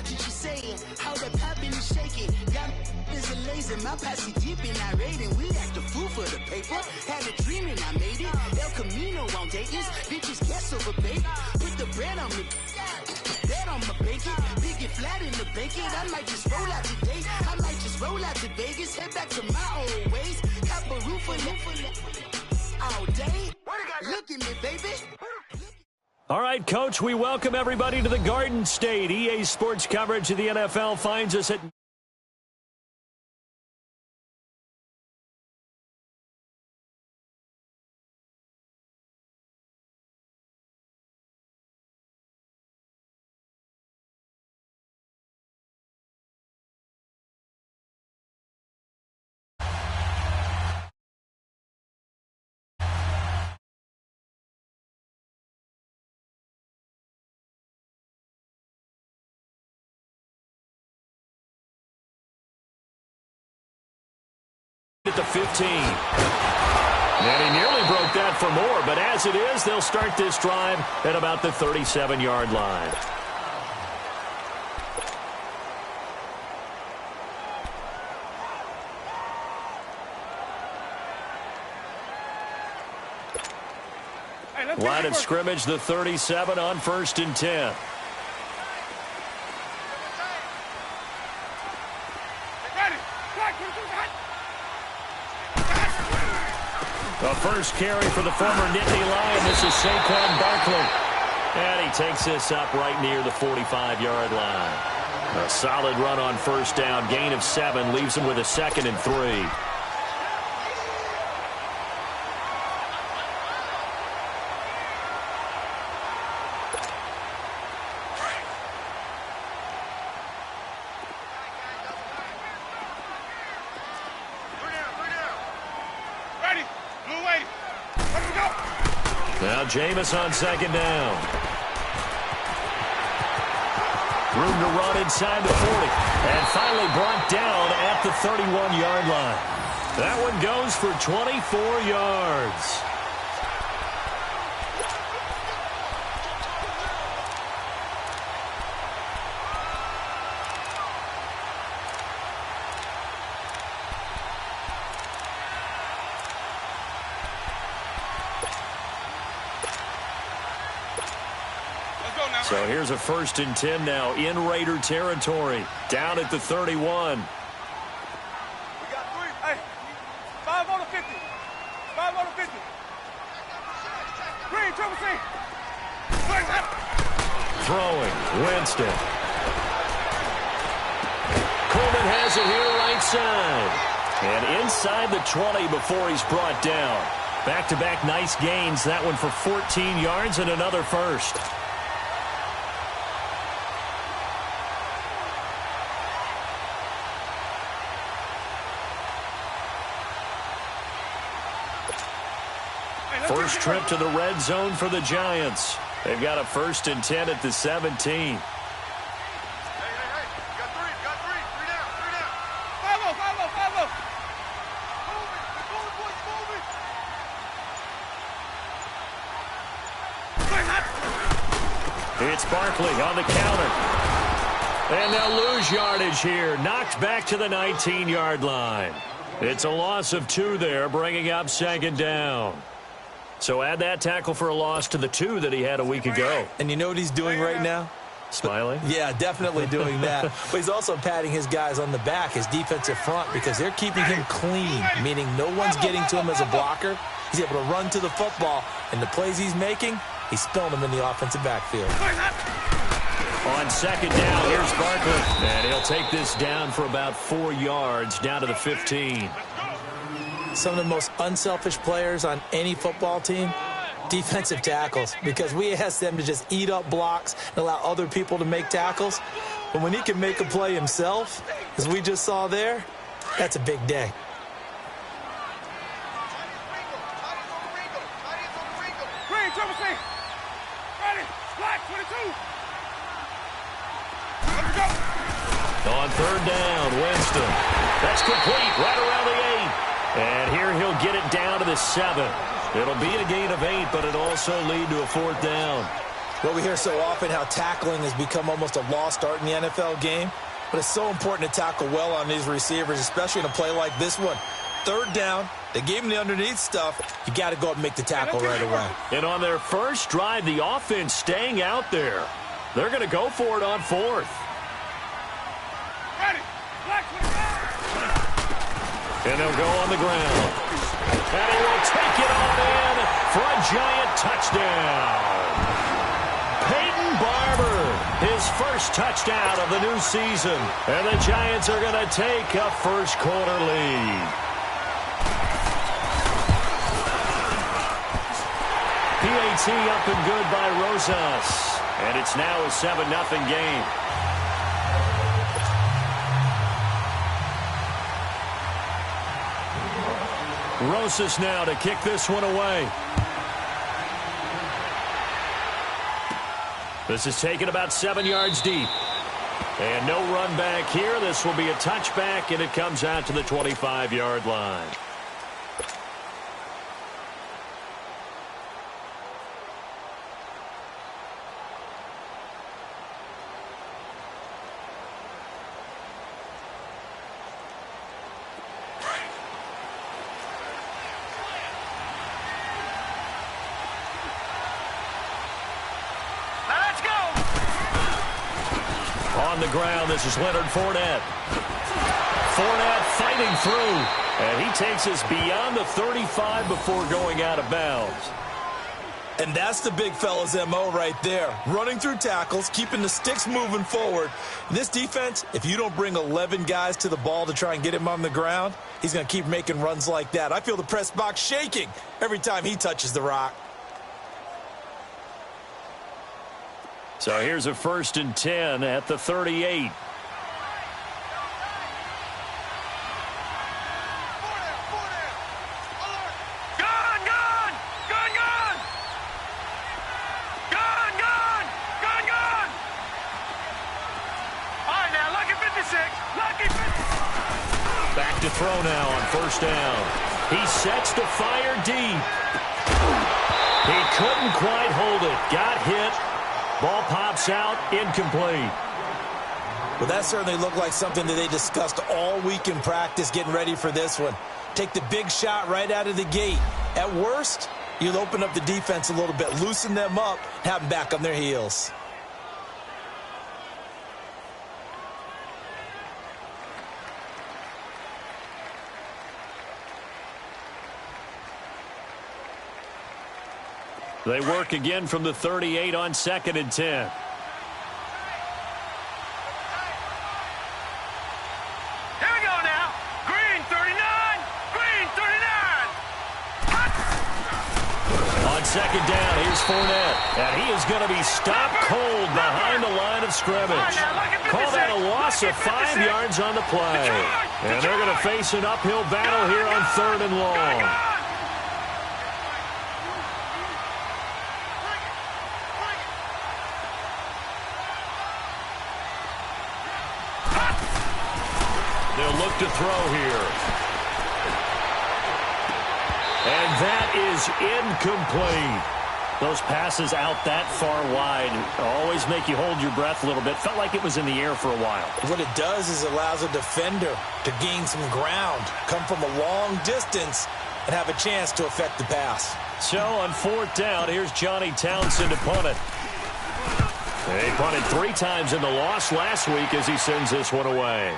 watch what you saying. How that poppin' and shaking. Got is a laser, my posse deep in our rating. We act a fool for the paper. Had a dream and I made it. El Camino on Dayton's. Bitches guess over bait. Put the bread on me. Bet on my bacon. Big it flat in the bacon. I might just roll out today. I might just roll out to Vegas. Head back to my old ways. Cop a roof all day. Look at me, baby. All right, Coach, we welcome everybody to the Garden State. EA Sports coverage of the NFL finds us at the 15. And he nearly broke that for more, but as it is, they'll start this drive at about the 37-yard line. Line of scrimmage, the 37 on 1st and 10. The first carry for the former Nittany Lion. This is Saquon Barkley. And he takes this up right near the 45-yard line. A solid run on 1st down. Gain of 7 leaves him with a 2nd and 3. Now Jameis on 2nd down. Room to run inside the 40. And finally brought down at the 31-yard line. That one goes for 24 yards. So here's a 1st and 10 now in Raider territory. Down at the 31. We got 3. Hey, 5 on the 50. 5 on the 50. Green, triple C. Throwing, Winston. Coleman has it here right side. And inside the 20 before he's brought down. Back-to-back nice gains. That one for 14 yards and another first. First trip to the red zone for the Giants. They've got a 1st and 10 at the 17. Hey. Got 3. Got 3. 3 down. 5-0. Move it, boys, move it. It's Barkley on the counter. And they'll lose yardage here. Knocked back to the 19-yard line. It's a loss of 2 there, bringing up 2nd down. So add that tackle for a loss to the 2 that he had a week ago. And you know what he's doing right now? Smiling? Yeah, definitely doing that. But he's also patting his guys on the back, his defensive front, because they're keeping him clean, meaning no one's getting to him as a blocker. He's able to run to the football, and the plays he's making, he's spilling them in the offensive backfield. On 2nd down, here's Barkley. And he'll take this down for about 4 yards, down to the 15. Some of the most unselfish players on any football team, defensive tackles, because we ask them to just eat up blocks and allow other people to make tackles. But when he can make a play himself, as we just saw there, that's a big day. Green, triple C. Ready, black, 22. Let's go. On 3rd down, Winston. That's complete, right around the 8. And here he'll get it down to the 7. It'll be a gain of 8, but it'll also lead to a 4th down. Well, we hear so often how tackling has become almost a lost art in the NFL game, but it's so important to tackle well on these receivers, especially in a play like this one. Third down, they gave him the underneath stuff. You got to go up and make the tackle right away. And on their first drive, the offense staying out there. They're going to go for it on fourth. Ready. And they'll go on the ground. And he will take it on in for a giant touchdown. Peyton Barber, his first touchdown of the new season. And the Giants are going to take a first quarter lead. PAT up and good by Rosas. And it's now a 7-0 game. Rosas now to kick this one away. This is taken about 7 yards deep. And no run back here. This will be a touchback, and it comes out to the 25-yard line. On the ground, this is Leonard Fournette. Fournette fighting through, and he takes us beyond the 35 before going out of bounds. And that's the big fella's MO right there. Running through tackles, keeping the sticks moving forward. This defense, if you don't bring 11 guys to the ball to try and get him on the ground, he's going to keep making runs like that. I feel the press box shaking every time he touches the rock. So here's a 1st and 10 at the 38. Back to throw now on 1st down. He sets to fire deep. He couldn't quite hold it. Got hit. Ball pops out, incomplete. Well, that certainly looked like something that they discussed all week in practice getting ready for this one. Take the big shot right out of the gate. At worst, you'll open up the defense a little bit, loosen them up, have them back on their heels. They work again from the 38 on 2nd and 10. Here we go now. Green 39. Green 39. On 2nd down, here's Fournette. And he is going to be stopped cold behind the line of scrimmage. Call that a loss of 5 yards on the play. And they're going to face an uphill battle here on 3rd and long. They'll look to throw here. And that is incomplete. Those passes out that far wide always make you hold your breath a little bit. Felt like it was in the air for a while. What it does is it allows a defender to gain some ground, come from a long distance, and have a chance to affect the pass. So on 4th down, here's Johnny Townsend to punt it. He punted 3 times in the loss last week as he sends this one away.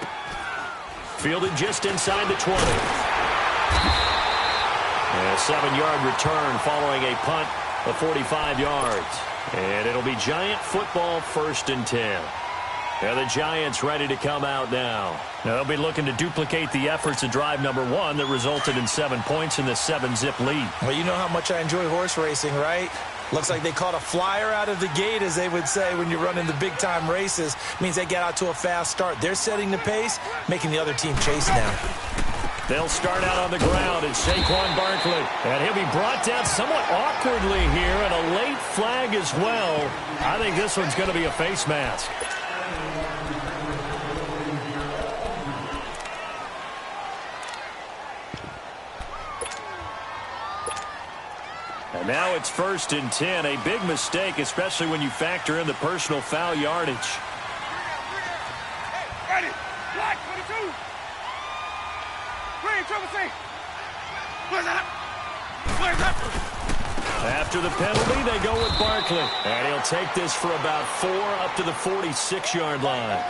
Fielded just inside the 20. And a 7-yard return following a punt of 45 yards. And it'll be Giant football 1st and 10. Now the Giants ready to come out now. Now they'll be looking to duplicate the efforts of drive number 1 that resulted in 7 points in the 7-zip lead. Well, you know how much I enjoy horse racing, right? Looks like they caught a flyer out of the gate, as they would say when you're running the big-time races. Means they get out to a fast start. They're setting the pace, making the other team chase now. They'll start out on the ground. It's Saquon Barkley. And he'll be brought down somewhat awkwardly here, and a late flag as well. I think this one's going to be a face mask. And now it's 1st and 10. A big mistake, especially when you factor in the personal foul yardage. Ready. Black 22. Green, triple C. Where's that? Where's that? After the penalty, they go with Barkley. And he'll take this for about 4 up to the 46-yard line.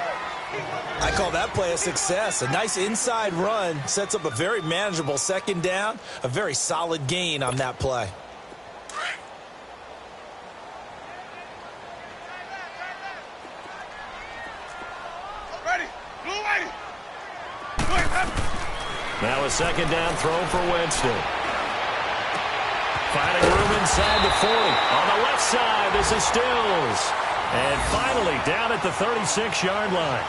I call that play a success. A nice inside run sets up a very manageable 2nd down, a very solid gain on that play. Ready. Blue lady. Now a 2nd down throw for Winston. Finding room inside the 40. On the left side, this is Stills. And finally down at the 36-yard line.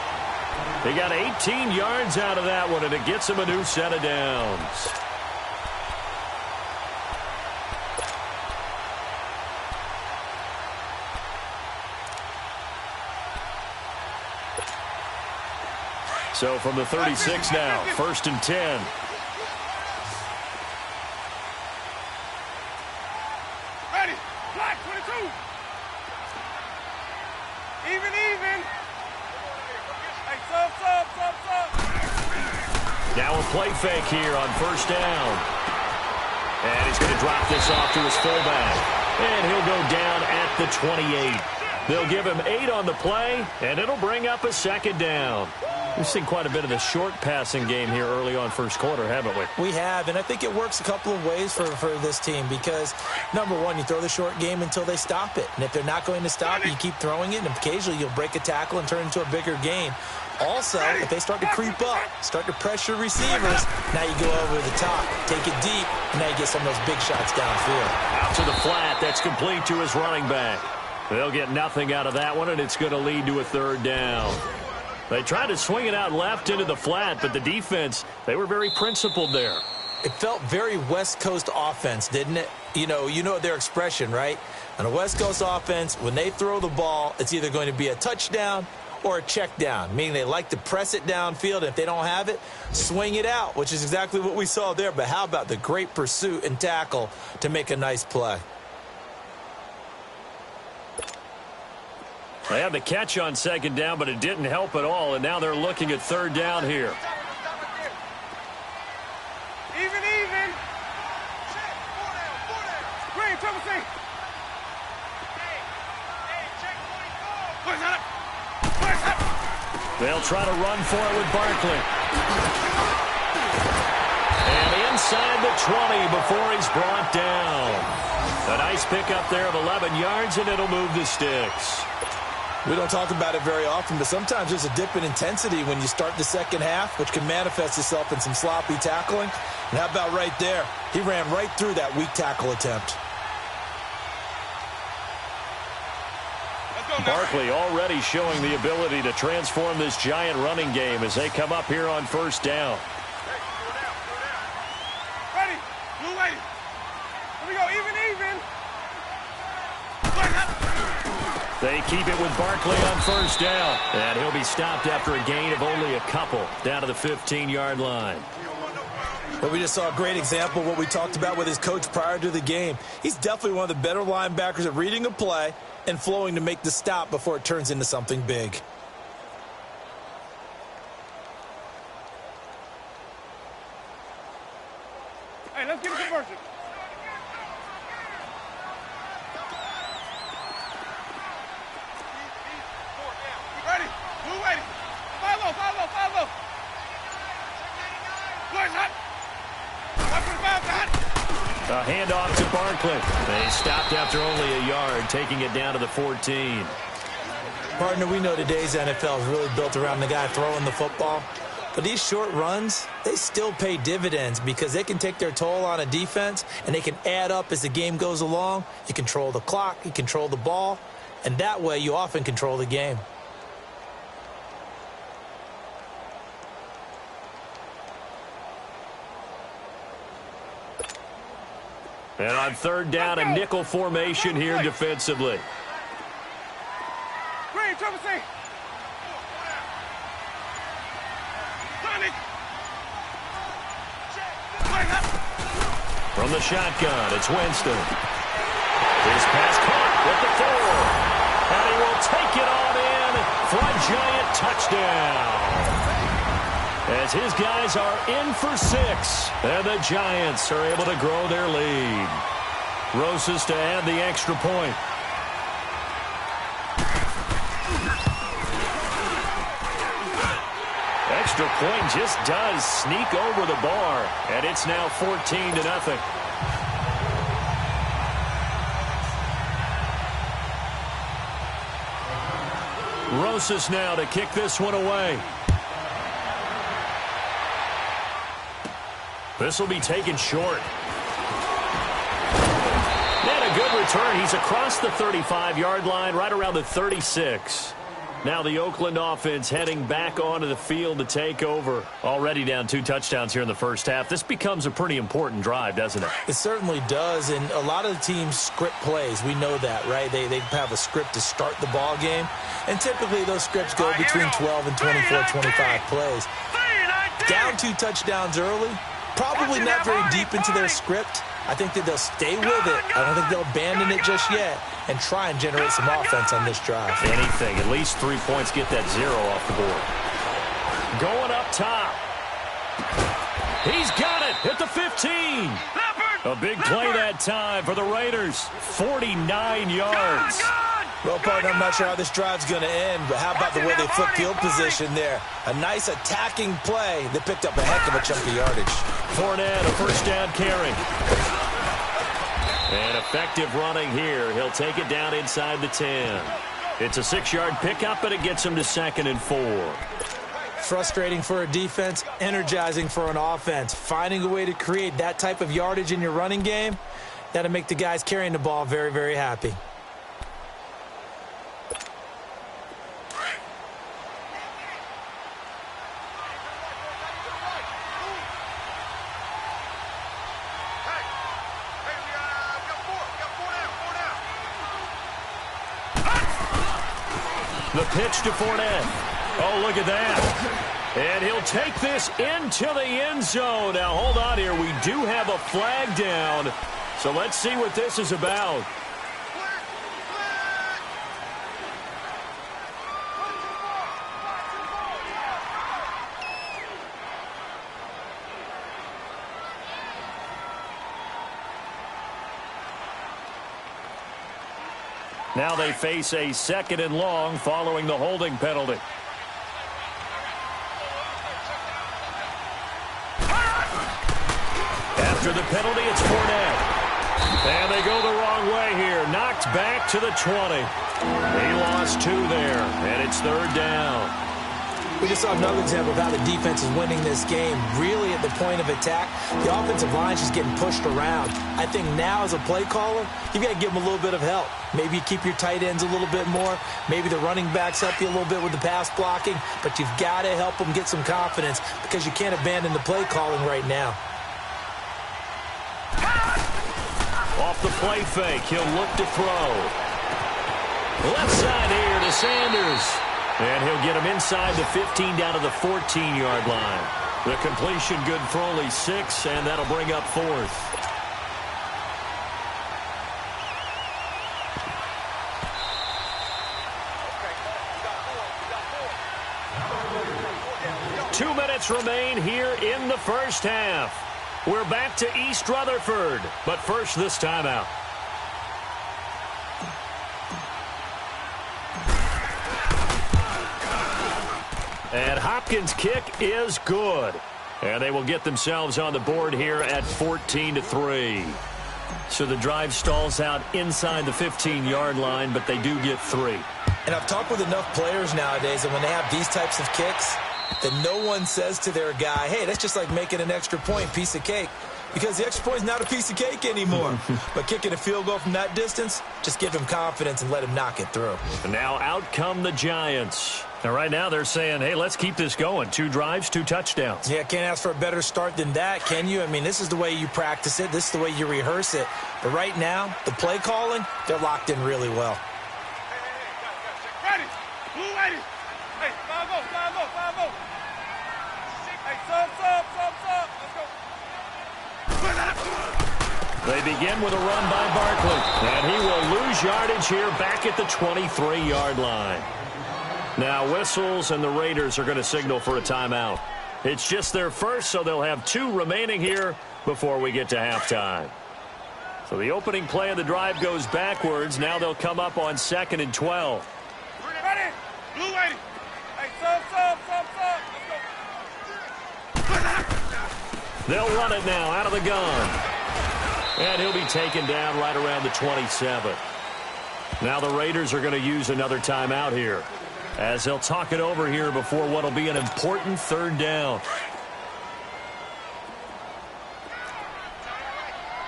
They got 18 yards out of that one, and it gets them a new set of downs. So from the 36 now, 1st and 10. Ready. Black 22. Even. Hey, sub. Now a play fake here on 1st down. And he's going to drop this off to his fullback. And he'll go down at the 28. They'll give him 8 on the play, and it'll bring up a 2nd down. We've seen quite a bit of the short passing game here early on 1st quarter, haven't we? We have, and I think it works a couple of ways for this team because, number one, you throw the short game until they stop it. And if they're not going to stop it, you keep throwing it, and occasionally you'll break a tackle and turn it into a bigger gain. Also, if they start to creep up, start to pressure receivers, now you go over the top, take it deep, and now you get some of those big shots downfield. Out to the flat, that's complete to his running back. They'll get nothing out of that one, and it's going to lead to a 3rd down. They tried to swing it out left into the flat, but the defense, they were very principled there. It felt very West Coast offense, didn't it? You know their expression, right? On a West Coast offense, when they throw the ball, it's either going to be a touchdown or a check down, meaning they like to press it downfield. And if they don't have it, swing it out, which is exactly what we saw there. But how about the great pursuit and tackle to make a nice play? They had the catch on 2nd down, but it didn't help at all, and now they're looking at 3rd down here. Even. Green, triple C. Where's that? They'll try to run for it with Barkley. And inside the 20 before he's brought down. A nice pickup there of 11 yards, and it'll move the sticks. We don't talk about it very often, but sometimes there's a dip in intensity when you start the 2nd half, which can manifest itself in some sloppy tackling. And how about right there? He ran right through that weak tackle attempt. Barkley already showing the ability to transform this giant running game as they come up here on 1st down. Ready. Blue lady. Here we go. Even. They keep it with Barkley on 1st down. And he'll be stopped after a gain of only a couple down to the 15-yard line. But we just saw a great example of what we talked about with his coach prior to the game. He's definitely one of the better linebackers at reading a play and flowing to make the stop before it turns into something big. Hey, let's get a conversion. Ready. Blue lady. Follow. Where's that? 145, A handoff to Barkley. They stopped after only a yard, taking it down to the 14. Partner, we know today's NFL is really built around the guy throwing the football. But these short runs, they still pay dividends because they can take their toll on a defense and they can add up as the game goes along. You control the clock, you control the ball, and that way you often control the game. And on 3rd down, a nickel formation here defensively. Green, triple C. From the shotgun, it's Winston. His pass caught with the 4. And he will take it on in for a Giant touchdown. As his guys are in for 6. And the Giants are able to grow their lead. Rosas to add the extra point. Extra point just does sneak over the bar, and it's now 14-0. Rosas now to kick this one away. This will be taken short. And a good return. He's across the 35-yard line, right around the 36. Now the Oakland offense heading back onto the field to take over. Already down 2 touchdowns here in the first half. This becomes a pretty important drive, doesn't it? It certainly does, and a lot of the teams script plays. We know that, right? They have a script to start the ball game, and typically those scripts go between 12 and 24, 25 plays. Down 2 touchdowns early, probably not very deep into their script. I think that they'll stay with it. I don't think they'll abandon it just yet and try and generate some offense on this drive. Anything. At least 3 points. Get that 0 off the board. Going up top. He's got it at the 15. A big play that time for the Raiders. 49 yards. Well, partner, I'm not sure how this drive's going to end, but how about the way they flip field position there? A nice attacking play that picked up a heck of a chunk of yardage. Fournette, a first down carry. And effective running here. He'll take it down inside the 10. It's a 6-yard pickup, but it gets him to 2nd and 4. Frustrating for a defense, energizing for an offense. Finding a way to create that type of yardage in your running game, that'll make the guys carrying the ball very, very happy. The pitch to Fournette. Oh, look at that. And he'll take this into the end zone. Now, hold on here. We do have a flag down. So let's see what this is about. Now they face a 2nd and long following the holding penalty. After the penalty, it's Fournette. And they go the wrong way here. Knocked back to the 20. He lost 2 there, and it's 3rd down. We just saw another example of how the defense is winning this game. Really at the point of attack, the offensive line's just getting pushed around. I think now as a play caller, you've got to give them a little bit of help. Maybe you keep your tight ends a little bit more. Maybe the running backs help you a little bit with the pass blocking. But you've got to help them get some confidence because you can't abandon the play calling right now. Off the play fake, he'll look to throw. Left side here to Sanders. And he'll get him inside the 15 down to the 14-yard line. The completion good for only 6, and that'll bring up 4th. Two minutes remain here in the first half. We're back to East Rutherford, but first this timeout. And Hopkins' kick is good. And they will get themselves on the board here at 14-3. So the drive stalls out inside the 15-yard line, but they do get 3. And I've talked with enough players nowadays that when they have these types of kicks, that no one says to their guy, hey, that's just like making an extra point, piece of cake. Because the extra point is not a piece of cake anymore. But kicking a field goal from that distance, just give him confidence and let him knock it through. And now out come the Giants. And right now they're saying, hey, let's keep this going. 2 drives, 2 touchdowns. Yeah, can't ask for a better start than that, can you? I mean, this is the way you practice it. This is the way you rehearse it. But right now, the play calling, they're locked in really well. Ready. Blue ready. Hey, 5-0, 5-0, 5-0. Hey, sub. Let's go. They begin with a run by Barkley, and he will lose yardage here back at the 23-yard line. Now whistles, and the Raiders are going to signal for a timeout. It's just their first, so they'll have 2 remaining here before we get to halftime. So the opening play of the drive goes backwards. Now they'll come up on 2nd and 12. Ready? Blue lady. Hey, sub. Let's go. They'll run it now out of the gun. And he'll be taken down right around the 27. Now the Raiders are going to use another timeout here, as they'll talk it over here before what will be an important 3rd down.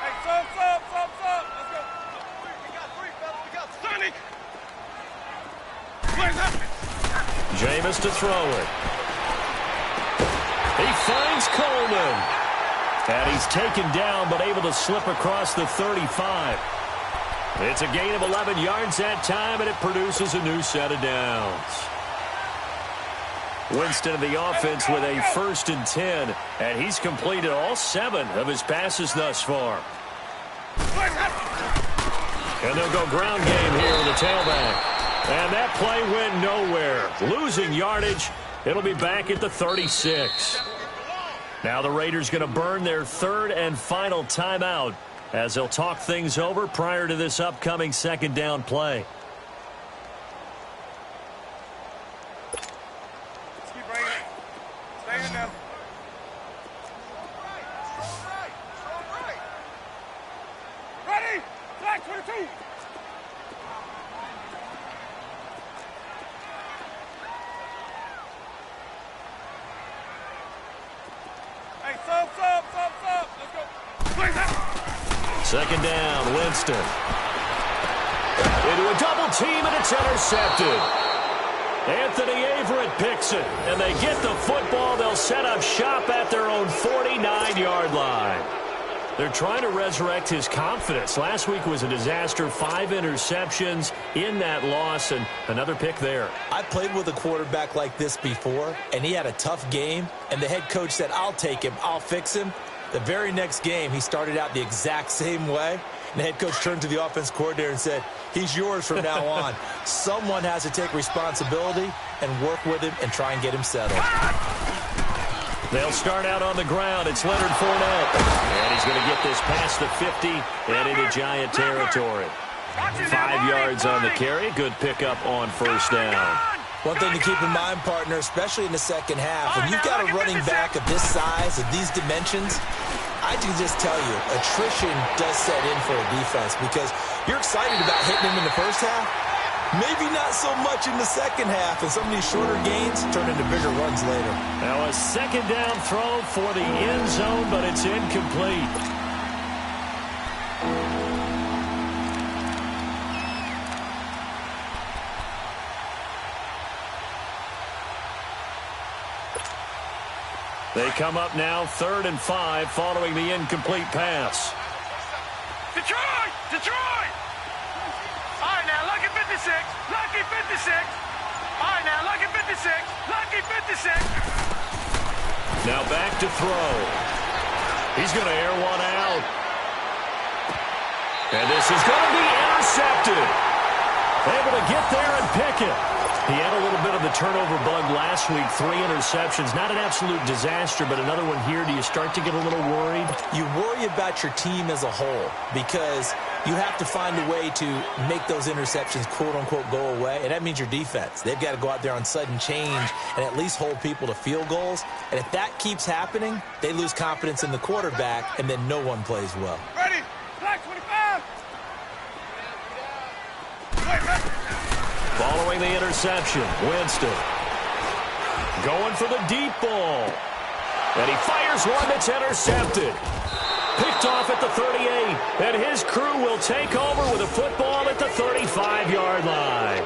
Hey, sub. Let's go. We got 3, fellas. We got Sonny. Where's that? Jameis to throw it. He finds Coleman. And he's taken down, but able to slip across the 35. It's a gain of 11 yards that time, and it produces a new set of downs. Winston of the offense with a 1st and 10, and he's completed all 7 of his passes thus far. And they'll go ground game here with the tailback. And that play went nowhere. Losing yardage. It'll be back at the 36. Now the Raiders going to burn their 3rd and final timeout as they'll talk things over prior to this upcoming 2nd down play. Let's keep bringing it. Stay in there. Ready? Flag 22. Hey, sub. Let's go. Play that. 2nd down, Winston. Into a double team, and it's intercepted. Anthony Averett picks it, and they get the football. They'll set up shop at their own 49-yard line. They're trying to resurrect his confidence. Last week was a disaster. 5 interceptions in that loss, and another pick there. I played with a quarterback like this before, and he had a tough game, and the head coach said, I'll take him, I'll fix him. The very next game, he started out the exact same way, and the head coach turned to the offense coordinator and said, he's yours from now on. Someone has to take responsibility and work with him and try and get him settled. They'll start out on the ground. It's Leonard Fournette. And he's going to get this past the 50 and into Giant territory. 5 yards on the carry. Good pickup on 1st down. One thing to keep in mind, partner, especially in the second half, when you've got a running back of this size, of these dimensions, I can just tell you, attrition does set in for a defense because you're excited about hitting him in the first half. Maybe not so much in the second half, and some of these shorter gains turn into bigger runs later. Now a 2nd down throw for the end zone, but it's incomplete. They come up now 3rd and 5 following the incomplete pass. Detroit! All right, now, lucky 56. Lucky 56. All right, now, lucky 56. Lucky 56. Now back to throw. He's going to air one out. And this is going to be intercepted. Able to get there and pick it. He had a little bit of the turnover bug last week. 3 interceptions. Not an absolute disaster, but another one here. Do you start to get a little worried? You worry about your team as a whole because you have to find a way to make those interceptions, quote-unquote, go away, and that means your defense. They've got to go out there on sudden change and at least hold people to field goals. And if that keeps happening, they lose confidence in the quarterback, and then no one plays well. Ready? Flag 25. Following the interception, Winston going for the deep ball. And he fires one that's intercepted. Picked off at the 38, and his crew will take over with a football at the 35-yard line.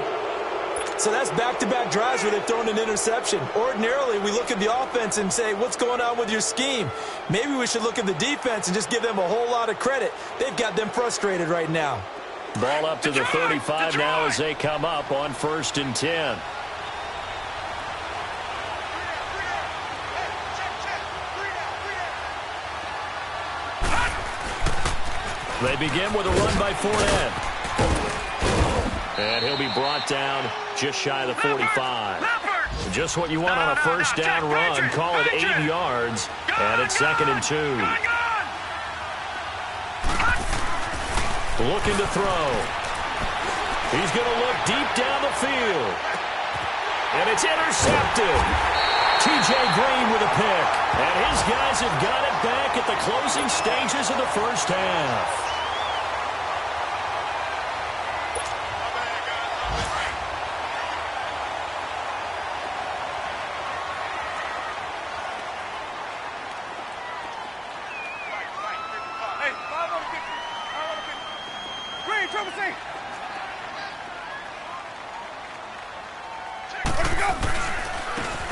So that's back-to-back drives where they've thrown an interception. Ordinarily, we look at the offense and say, what's going on with your scheme? Maybe we should look at the defense and just give them a whole lot of credit. They've got them frustrated right now. Ball up to the 35 now as they come up on 1st and 10. They begin with a run by Fournette. And he'll be brought down just shy of the 45. Just what you want on a first down run. Call it 8 yards. And it's 2nd and 2. Looking to throw. He's going to look deep down the field. And it's intercepted. T.J. Green with a pick. And his guys have got it back at the closing stages of the first half.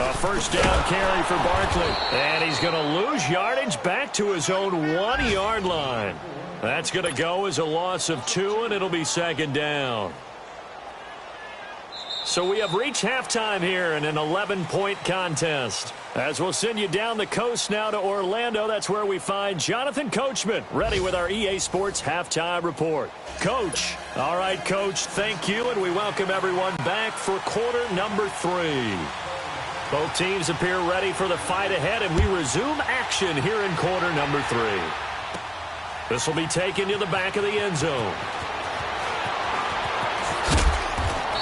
A first down carry for Barkley. And he's going to lose yardage back to his own 1-yard line. That's going to go as a loss of 2, and it'll be 2nd down. So we have reached halftime here in an 11-point contest. As we'll send you down the coast now to Orlando, that's where we find Jonathan Coachman, ready with our EA Sports Halftime Report. Coach. All right, Coach, thank you, and we welcome everyone back for quarter number 3. Both teams appear ready for the fight ahead, and we resume action here in quarter number 3. This will be taken to the back of the end zone.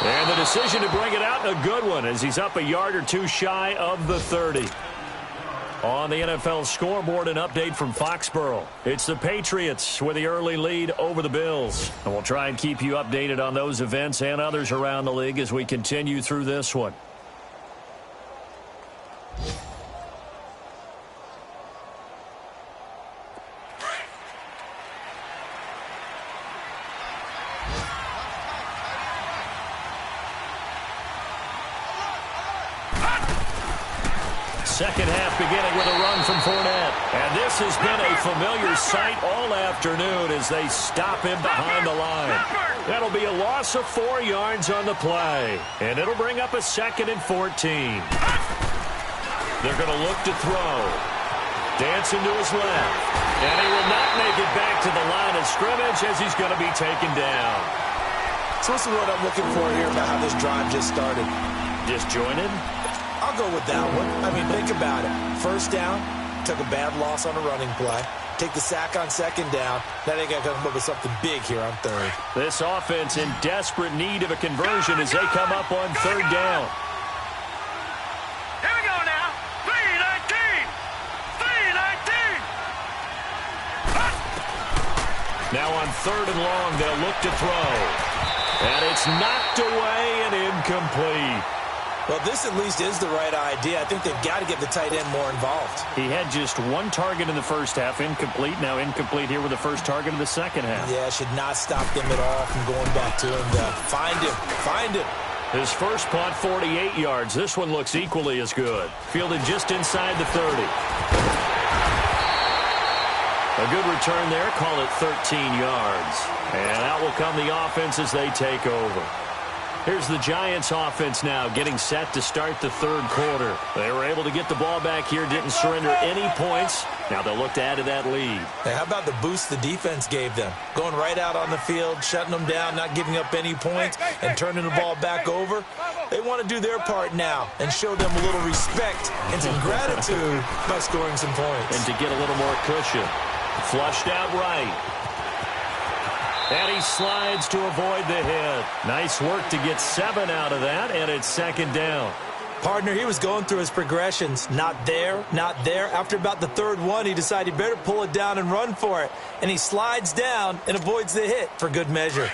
And the decision to bring it out, a good one, as he's up a yard or 2 shy of the 30. On the NFL scoreboard, an update from Foxborough. It's the Patriots with the early lead over the Bills. And we'll try and keep you updated on those events and others around the league as we continue through this one. Second half beginning with a run from Fournette. And this has been a familiar sight all afternoon as they stop him behind the line. That'll be a loss of 4 yards on the play. And it'll bring up a 2nd and 14. They're going to look to throw. Dancing to his left. And he will not make it back to the line of scrimmage as he's going to be taken down. So this is what I'm looking for here about how this drive just started. Disjointed? I'll go with that one. I mean, think about it. First down, took a bad loss on a running play. Take the sack on 2nd down. Now they got to come up with something big here on 3rd. This offense in desperate need of a conversion as they come up on 3rd down. Here we go now. 3-19. 3-19. Now on 3rd and long, they'll look to throw. And it's knocked away and incomplete. Well, this at least is the right idea. I think they've got to get the tight end more involved. He had just 1 target in the first half, incomplete. Now incomplete here with the first target of the second half. Yeah, should not stop them at all from going back to him. Find him. His first punt, 48 yards. This one looks equally as good. Fielded just inside the 30. A good return there. Call it 13 yards. And out will come the offense as they take over. Here's the Giants offense now getting set to start the 3rd quarter. They were able to get the ball back here, didn't surrender any points. Now they'll look to add to that lead. Hey, how about the boost the defense gave them? Going right out on the field, shutting them down, not giving up any points, and turning the ball back over. They want to do their part now and show them a little respect and some gratitude by scoring some points. And to get a little more cushion. Flushed out right. And he slides to avoid the hit. Nice work to get 7 out of that, and it's 2nd down. Partner, he was going through his progressions. Not there, not there. After about the 3rd one, he decided he better pull it down and run for it. And he slides down and avoids the hit for good measure.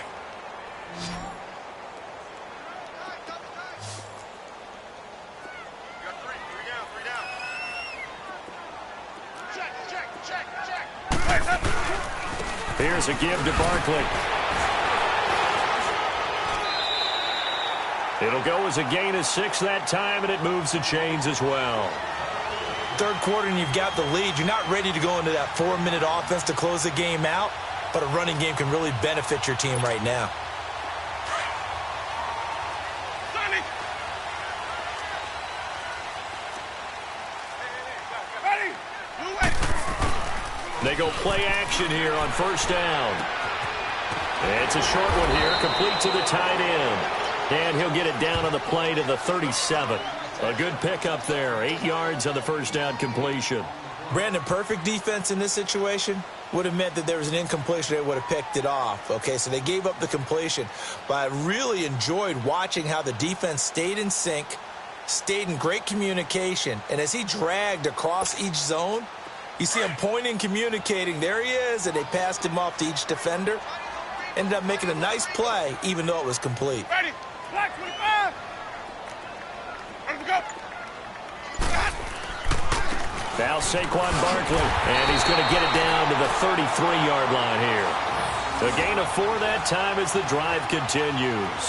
Here's a give to Barkley. It'll go as a gain of 6 that time, and it moves the chains as well. 3rd quarter, and you've got the lead. You're not ready to go into that 4-minute offense to close the game out, but a running game can really benefit your team right now. They go play action here on first down. It's a short one here, complete to the tight end. And he'll get it down on the play to the 37. A good pickup there, 8 yards on the first down completion. Brandon, perfect defense in this situation would have meant that there was an incompletion. They would have picked it off. Okay, so they gave up the completion. But I really enjoyed watching how the defense stayed in sync, stayed in great communication. And as he dragged across each zone, you see him pointing, communicating. There he is, and they passed him off to each defender. Ended up making a nice play, even though it was complete. Ready. Black 25. Ready to go. Now Saquon Barkley, and he's going to get it down to the 33-yard line here. A gain of 4 that time as the drive continues.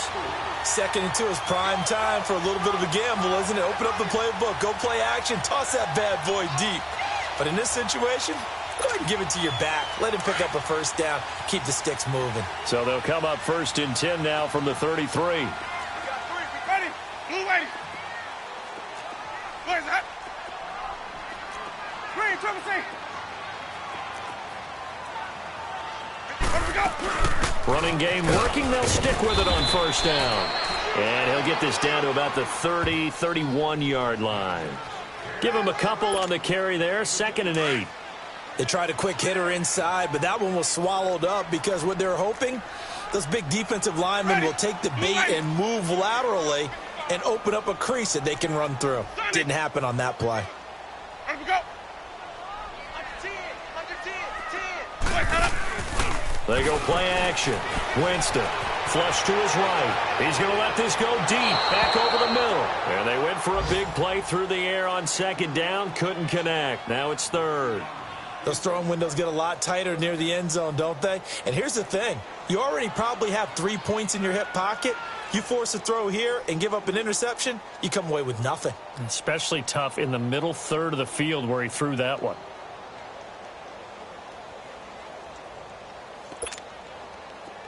2nd and 2 is prime time for a little bit of a gamble, isn't it? Open up the playbook, go play action, toss that bad boy deep. But in this situation, go ahead and give it to your back. Let him pick up a first down, keep the sticks moving. So they'll come up 1st and 10 now from the 33. We got 3. We ready. Blue lady. Where's that? Green, triple C. Where we go? Running game working. They'll stick with it on first down. And he'll get this down to about the 30, 31-yard line. Give him a couple on the carry there. 2nd and 8. They tried a quick hitter inside, but that one was swallowed up because what they're hoping, those big defensive linemen will take the bait and move laterally and open up a crease that they can run through. Didn't happen on that play. Where we go? They go play action. Winston, flush to his right. He's going to let this go deep, back over the middle. And they went for a big play through the air on 2nd down. Couldn't connect. Now it's 3rd. Those throwing windows get a lot tighter near the end zone, don't they? And here's the thing. You already probably have 3 points in your hip pocket. You force a throw here and give up an interception, you come away with nothing. Especially tough in the middle 3rd of the field where he threw that one.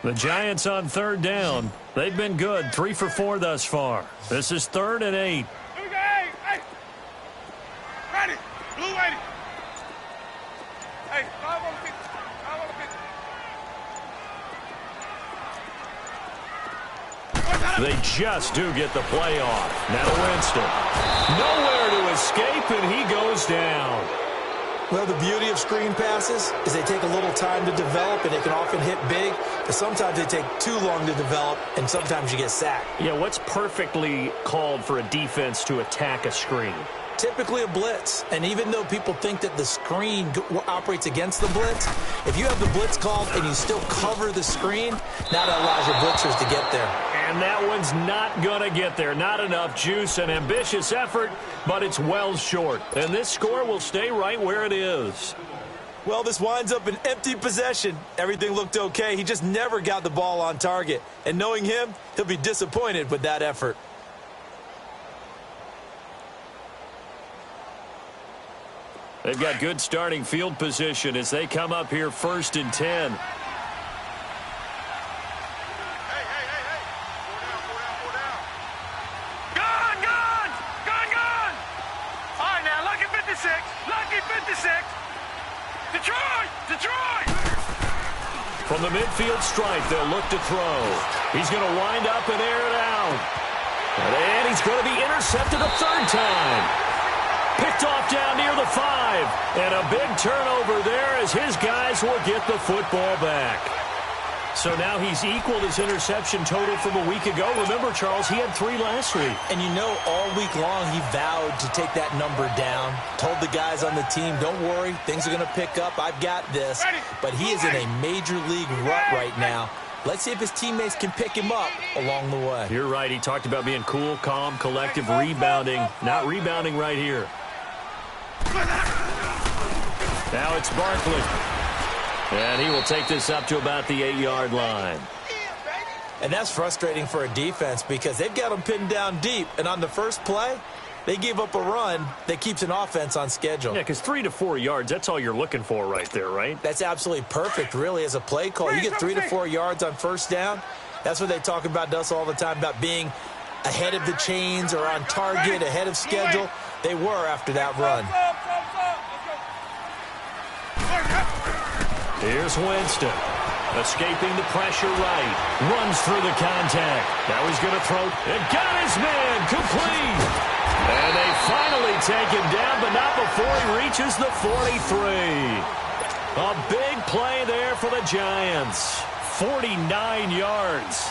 The Giants on 3rd down. They've been good, 3 for 4 thus far. This is 3rd and 8. Here we go. Hey. Ready. Blue lady. Hey, 5 on the 50. 5 on the 50. They just do get the play off. Now Winston. Nowhere to escape, and he goes down. Well, the beauty of screen passes is they take a little time to develop, and they can often hit big, but sometimes they take too long to develop, and sometimes you get sacked. Yeah, what's perfectly called for a defense to attack a screen? Typically a blitz, and even though people think that the screen operates against the blitz, if you have the blitz called and you still cover the screen, now that allows your blitzers to get there. And that one's not going to get there. Not enough juice, an ambitious effort, but it's well short. And this score will stay right where it is. Well, this winds up an empty possession. Everything looked okay. He just never got the ball on target. And knowing him, he'll be disappointed with that effort. They've got good starting field position as they come up here 1st and 10. Hey. 4 down. Gone. All right, now, lucky 56. Lucky 56. Detroit. From the midfield stripe, they'll look to throw. He's going to wind up and air it out. And he's going to be intercepted a 3rd time. Picked off down near the 5. And a big turnover there as his guys will get the football back. So now he's equaled his interception total from a week ago. Remember, Charles, he had 3 last week. And you know, all week long he vowed to take that number down. Told the guys on the team, don't worry, things are going to pick up. I've got this. But he is in a major league rut right now. Let's see if his teammates can pick him up along the way. You're right. He talked about being cool, calm, collective, rebounding. Not rebounding right here. Now it's Barkley. And he will take this up to about the 8-yard line. And that's frustrating for a defense because they've got them pinned down deep. And on the first play, they gave up a run that keeps an offense on schedule. Yeah, because 3 to 4 yards, that's all you're looking for right there, right? That's absolutely perfect, really, as a play call. You get 3 to 4 yards on first down. That's what they talk about to us all the time, about being ahead of the chains or on target, ahead of schedule. They were after that run. Here's Winston. Escaping the pressure right. Runs through the contact. Now he's going to throw. And got his man. Complete. And they finally take him down, but not before he reaches the 43. A big play there for the Giants. 49 yards.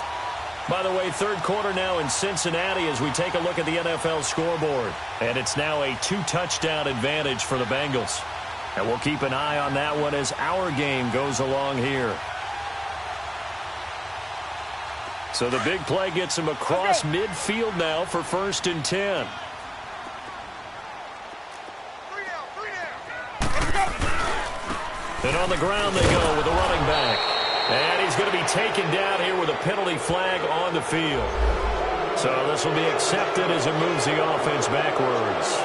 By the way, third quarter now in Cincinnati as we take a look at the NFL scoreboard. And it's now a 2-touchdown advantage for the Bengals. And we'll keep an eye on that one as our game goes along here. So the big play gets him across midfield now for 1st and 10. And on the ground they go with the running back. And he's going to be taken down here with a penalty flag on the field. So this will be accepted as it moves the offense backwards.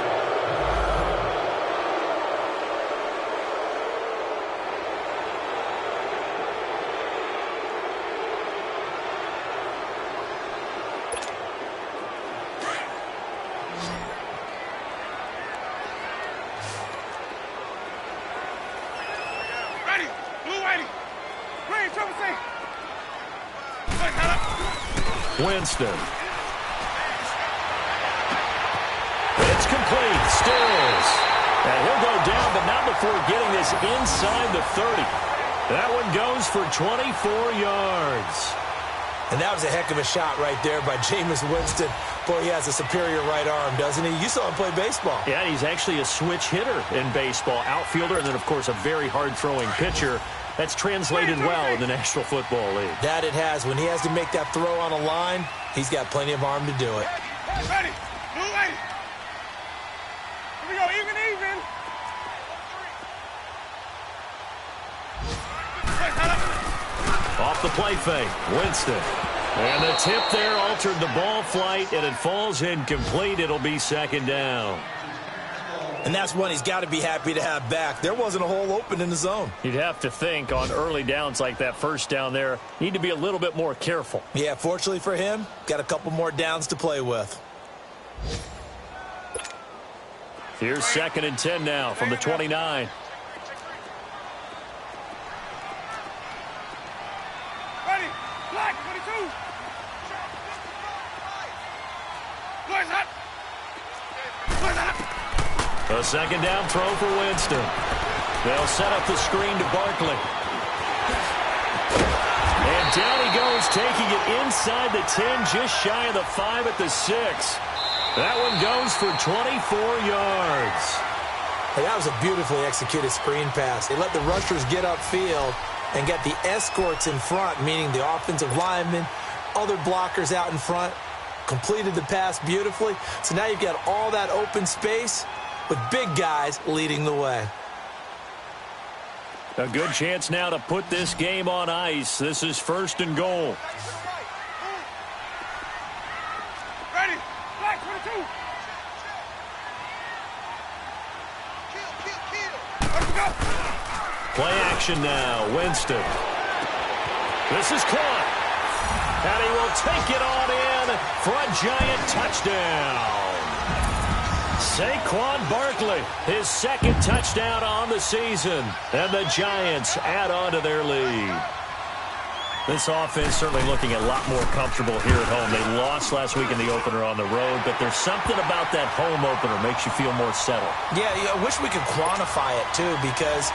Winston. It's complete. Stills. And he'll go down, but not before getting this inside the 30. That one goes for 24 yards. And that was a heck of a shot right there by Jameis Winston. Boy, he has a superior right arm, doesn't he? You saw him play baseball. Yeah, he's actually a switch hitter in baseball. Outfielder, and then, of course, a very hard-throwing pitcher. That's translated well in the National Football League. That it has. When he has to make that throw on a line, he's got plenty of arm to do it. Ready. Blue lady. Here we go. Even. Off the play fake. Winston. And the tip there altered the ball flight, and it falls incomplete. It'll be 2nd down. And that's one he's got to be happy to have back. There wasn't a hole open in the zone. You'd have to think on early downs like that first down there, need to be a little bit more careful. Yeah, fortunately for him, got a couple more downs to play with. Here's 2nd and 10 now from the 29. Ready. Black 22. Boys up. A 2nd down throw for Winston. They'll set up the screen to Barkley. And down he goes, taking it inside the 10, just shy of the 5 at the 6. That one goes for 24 yards. Hey, that was a beautifully executed screen pass. They let the rushers get upfield and get the escorts in front, meaning the offensive linemen, other blockers out in front, completed the pass beautifully. So now you've got all that open space with big guys leading the way. A good chance now to put this game on ice. This is 1st and goal. Ready. Black 22. Let's go. Play action now. Winston. This is caught. And he will take it on in for a Giant touchdown. Saquon Barkley, his 2nd touchdown on the season. And the Giants add on to their lead. This offense certainly looking a lot more comfortable here at home. They lost last week in the opener on the road, but there's something about that home opener makes you feel more settled. Yeah, I wish we could quantify it, too, because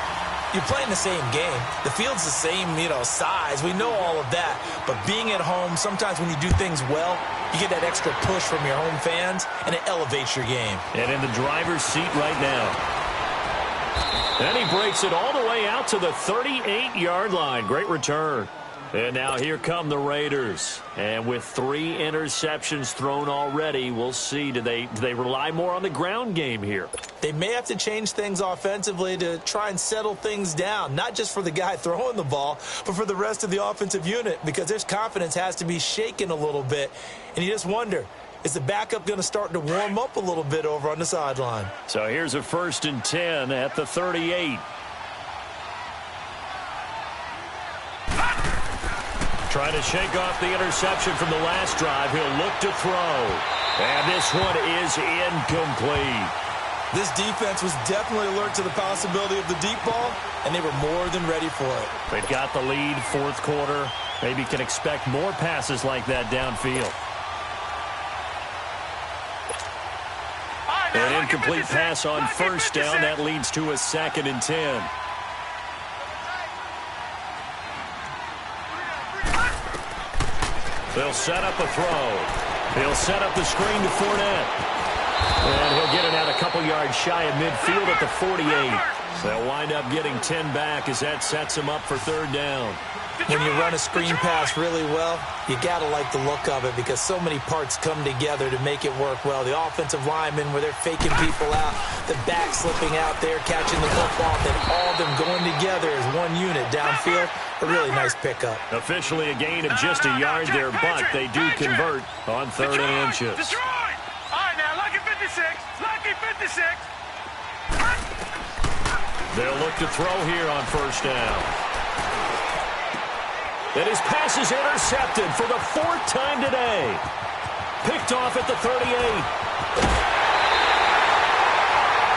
you're playing the same game. The field's the same, size. We know all of that. But being at home, sometimes when you do things well, you get that extra push from your home fans, and it elevates your game. And in the driver's seat right now. And he breaks it all the way out to the 38-yard line. Great return. And now here come the Raiders. And with 3 interceptions thrown already, we'll see. Do they rely more on the ground game here? They may have to change things offensively to try and settle things down, not just for the guy throwing the ball, but for the rest of the offensive unit, because their confidence has to be shaken a little bit. And you just wonder, is the backup going to start to warm up a little bit over on the sideline? So here's a 1st and 10 at the 38. Trying to shake off the interception from the last drive. He'll look to throw. And this one is incomplete. This defense was definitely alert to the possibility of the deep ball, and they were more than ready for it. They've got the lead, fourth quarter. Maybe can expect more passes like that downfield. An incomplete pass on first down. That leads to a 2nd and 10. They'll set up a throw. He'll set up the screen to Fournette. And he'll get it out a couple yards shy of midfield at the 48. They'll wind up getting 10 back as that sets him up for 3rd down. When you run a screen pass really well, you got to like the look of it because so many parts come together to make it work well. The offensive linemen where they're faking people out, the back slipping out there, catching the football, then all of them going together as one unit downfield. A really nice pickup. Officially a gain of just a yard there, but they do convert on 3rd and inches. All right, now, lucky 56. Lucky 56. They'll look to throw here on 1st down. And his pass is intercepted for the 4th time today. Picked off at the 38.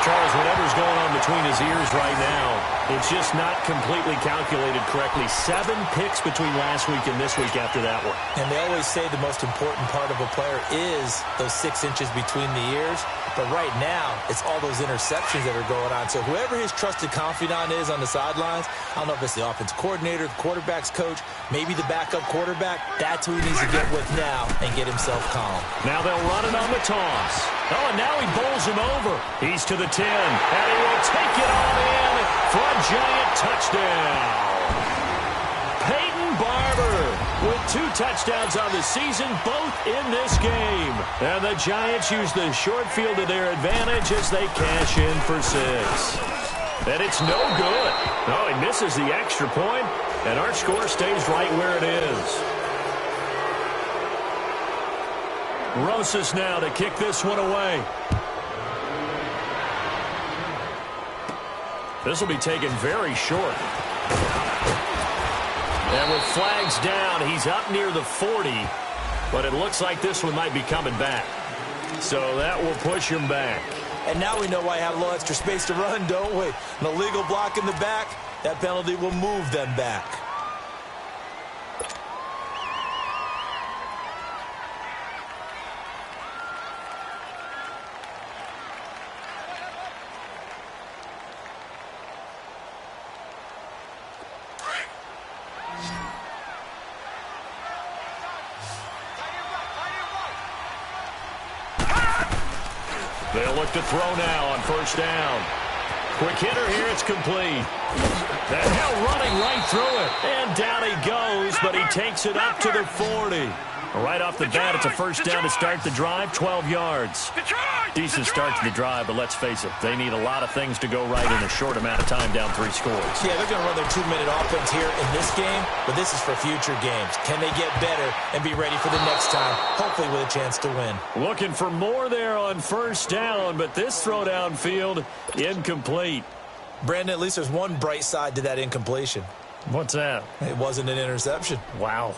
Charles, whatever's going on between his ears right now, it's just not completely calculated correctly. 7 picks between last week and this week after that one. And they always say the most important part of a player is those 6 inches between the ears. But right now, it's all those interceptions that are going on. So whoever his trusted confidant is on the sidelines, I don't know if it's the offense coordinator, the quarterback's coach, maybe the backup quarterback, that's who he needs to get with now and get himself calm. Now they'll run it on the toss. Oh, and now he bowls him over. He's to the 10, and he will take it all in for a giant touchdown. Peyton Barber with 2 touchdowns on the season, both in this game. And the Giants use the short field to their advantage as they cash in for 6. And it's no good. Oh, he misses the extra point, and our score stays right where it is. Rosas now to kick this one away. This will be taken very short. And with flags down, he's up near the 40. But it looks like this one might be coming back. So that will push him back. And now we know why I have a little extra space to run, don't we? An illegal block in the back, that penalty will move them back. They'll look to throw now on 1st down. Quick hitter here, it's complete. That hell running right through it. And down he goes, but he takes it up to the 40. Right off the bat, it's a 1st down to start the drive, 12 yards. Decent start to the drive, but let's face it, they need a lot of things to go right in a short amount of time, down 3 scores. Yeah, they're going to run their 2-minute offense here in this game, but this is for future games. Can they get better and be ready for the next time, hopefully with a chance to win? Looking for more there on 1st down, but this throw downfield, incomplete. Brandon, at least there's one bright side to that incompletion. What's that? It wasn't an interception. Wow.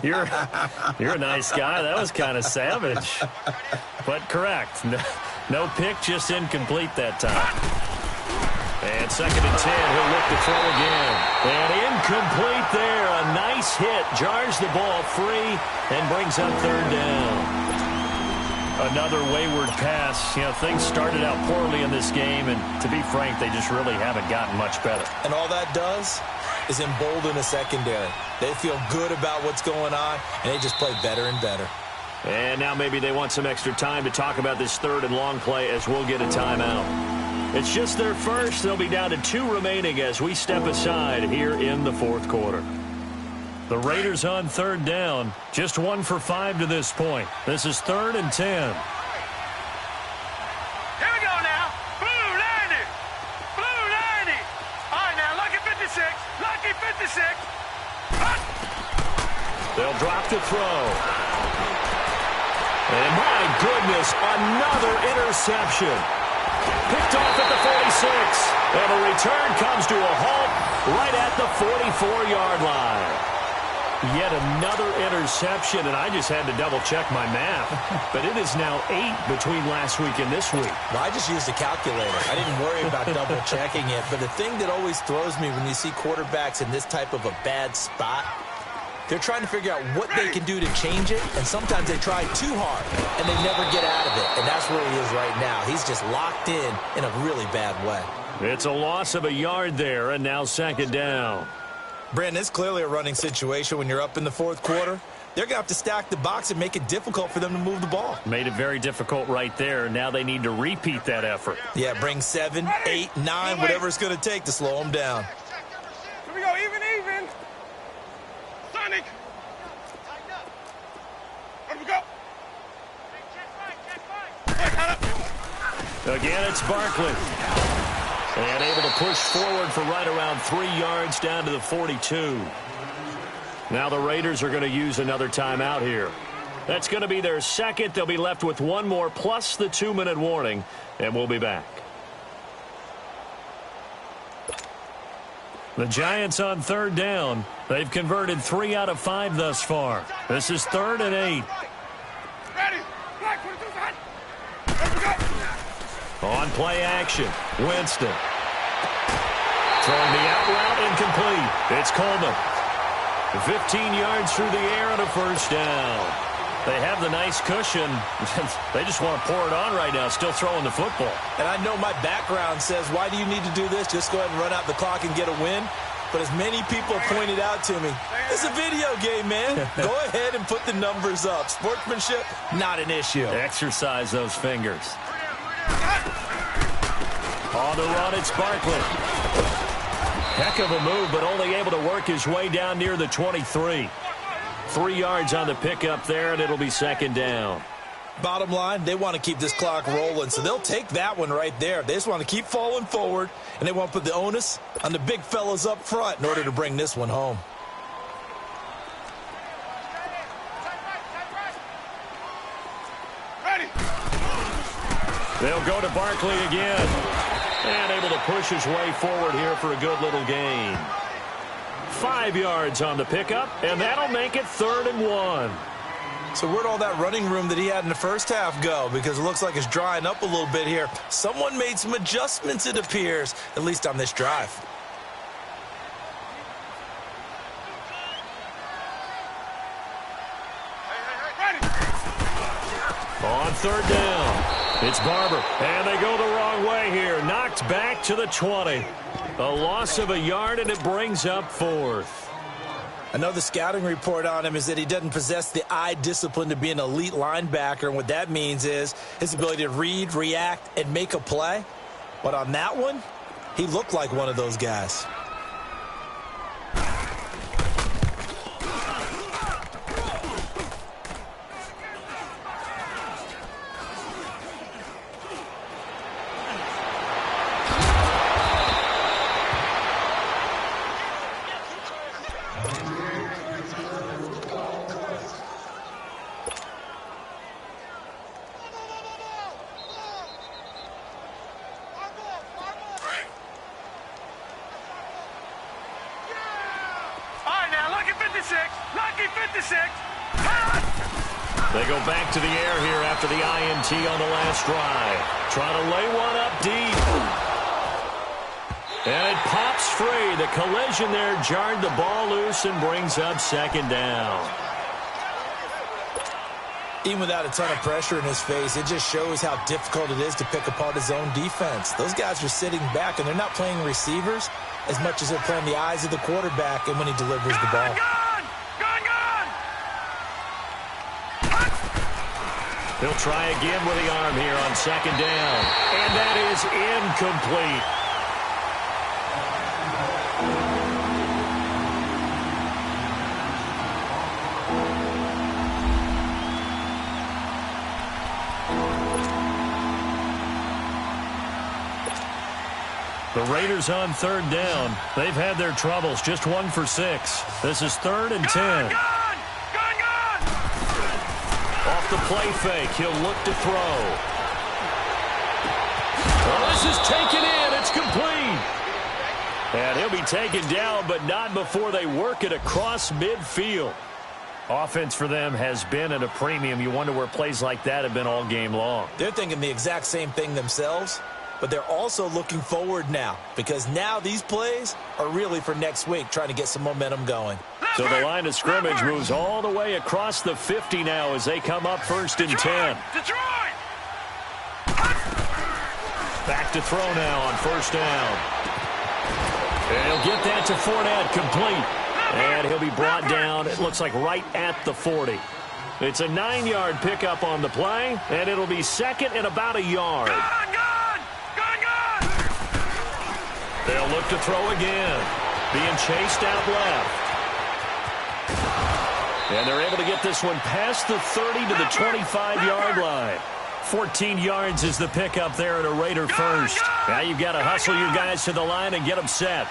You're a nice guy. That was kind of savage. But correct. No pick, just incomplete that time. And 2nd and 10, he'll look to throw again. And incomplete there. A nice hit. Jars the ball free and brings up 3rd down. Another wayward pass. You know, things started out poorly in this game, and to be frank, they just really haven't gotten much better. And all that does is embolden a secondary. They feel good about what's going on, and they just play better and better. And now maybe they want some extra time to talk about this 3rd and long play as we'll get a timeout. It's just their first. They'll be down to 2 remaining as we step aside here in the 4th quarter. The Raiders on 3rd down. Just 1 for 5 to this point. This is 3rd and 10. Here we go now. Blue 90. Blue 90. All right, now, lucky 56. Lucky 56. They'll drop to throw. And my goodness, another interception. Picked off at the 46. And the return comes to a halt right at the 44-yard line. Yet another interception, and I just had to double-check my math. But it is now 8 between last week and this week. Well, I just used a calculator. I didn't worry about double-checking it. But the thing that always throws me when you see quarterbacks in this type of a bad spot, they're trying to figure out what they can do to change it, and sometimes they try too hard, and they never get out of it. And that's where he is right now. He's just locked in a really bad way. It's a loss of a yard there, and now second down. Brandon, it's clearly a running situation when you're up in the fourth quarter. They're going to have to stack the box and make it difficult for them to move the ball. Made it very difficult right there. Now they need to repeat that effort. Yeah, bring 7, 8, 9, whatever it's going to take to slow them down. Here we go, even. Sonic. Here we go. Again, it's Barkley. And able to push forward for right around 3 yards down to the 42. Now the Raiders are going to use another timeout here. That's going to be their second. They'll be left with one more plus the 2-minute warning, and we'll be back. The Giants on third down. They've converted 3 out of 5 thus far. This is 3rd and 8. Ready. Black, 22 side. Here we go. On play action, Winston. Throwing the out route incomplete. It's Coleman. 15 yards through the air and a first down. They have the nice cushion. They just want to pour it on right now, still throwing the football. And I know my background says, why do you need to do this? Just go ahead and run out the clock and get a win. But as many people pointed out to me, it's a video game, man. Go ahead and put the numbers up. Sportsmanship, not an issue. Exercise those fingers. On the run, it's Barkley. Heck of a move, but only able to work his way down near the 23. 3 yards on the pickup there, and it'll be second down. Bottom line, they want to keep this clock rolling, so they'll take that one right there. They just want to keep falling forward, and they want to put the onus on the big fellas up front in order to bring this one home. Ready. They'll go to Barkley again. And able to push his way forward here for a good little gain. 5 yards on the pickup, and that'll make it 3rd and 1. So where'd all that running room that he had in the first half go? Because it looks like it's drying up a little bit here. Someone made some adjustments, it appears, at least on this drive. On third down, it's Barber, and they go the wrong way here. Knocked back to the 20. A loss of a yard, and it brings up 4th. I know the scouting report on him is that he doesn't possess the eye discipline to be an elite linebacker, and what that means is his ability to read, react, and make a play. But on that one, he looked like one of those guys. They go back to the air here after the INT on the last drive. Trying to lay one up deep. And it pops free. The collision there jarred the ball loose and brings up second down. Even without a ton of pressure in his face, it just shows how difficult it is to pick apart his own defense. Those guys are sitting back, and they're not playing receivers as much as they're playing the eyes of the quarterback and when he delivers the ball. He'll try again with the arm here on second down. And that is incomplete. The Raiders on third down. They've had their troubles. Just 1 for 6. This is 3rd and 10. Off the play fake, he'll look to throw. Oh, this is taken in. It's complete. And he'll be taken down, but not before they work it across midfield. Offense for them has been at a premium. You wonder where plays like that have been all game long. They're thinking the exact same thing themselves, but they're also looking forward now because now these plays are really for next week, trying to get some momentum going. So the line of scrimmage moves all the way across the 50 now as they come up 1st and 10. Back to throw now on 1st down. And he'll get that to Fournette, complete. And he'll be brought down, it looks like right at the 40. It's a 9-yard pickup on the play, and it'll be 2nd and about a yard. They'll look to throw again. Being chased out left. And they're able to get this one past the 30 to the 25-yard line. 14 yards is the pickup there at a Raider first. Now you've got to hustle your guys to the line and get them set.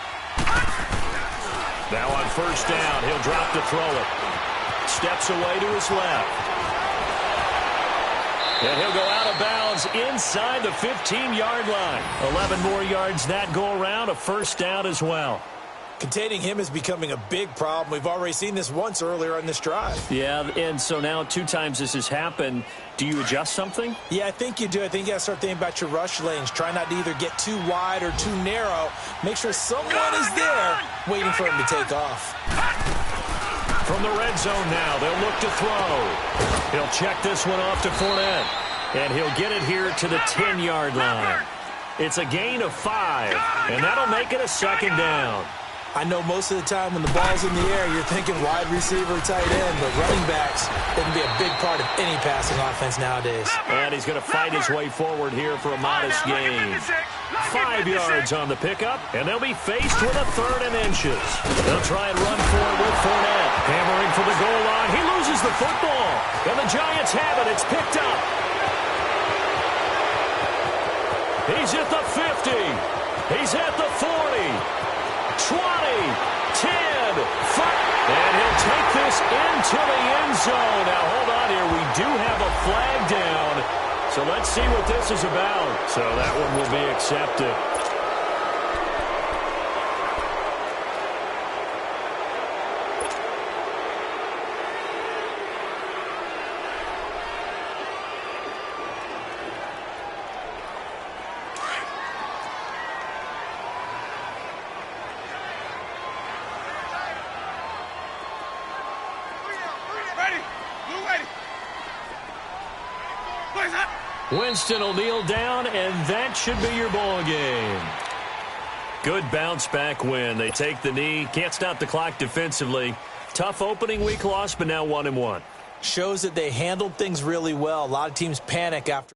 Now on 1st down, he'll drop to throw it. Steps away to his left. And he'll go out of bounds inside the 15-yard line. 11 more yards that go around, a 1st down as well. Containing him is becoming a big problem. We've already seen this once earlier on this drive. Yeah, and so now 2 times this has happened. Do you adjust something? Yeah, I think you do. I think you got to start thinking about your rush lanes. Try not to either get too wide or too narrow. Make sure someone is there waiting for him to take off. From the red zone now, they'll look to throw. He'll check this one off to Fournette. And he'll get it here to the 10-yard line. It's a gain of 5, and that'll make it a 2nd down. I know most of the time when the ball's in the air, you're thinking wide receiver, tight end, but running backs can be a big part of any passing offense nowadays. And he's going to fight his way forward here for a modest gain. 5 yards on the pickup, and they'll be faced with a 3rd and inches. They'll try and run for it with Fournette. Hammering for the goal line. He loses the football, and the Giants have it. It's picked up. He's at the 50. He's at the 40. 20, 10, 5, and he'll take this into the end zone. Now, hold on here. We do have a flag down, so let's see what this is about. So that one will be accepted. Winston will kneel down, and that should be your ball game. Good bounce-back win. They take the knee. Can't stop the clock defensively. Tough opening week loss, but now 1-1. Shows that they handled things really well. A lot of teams panic after.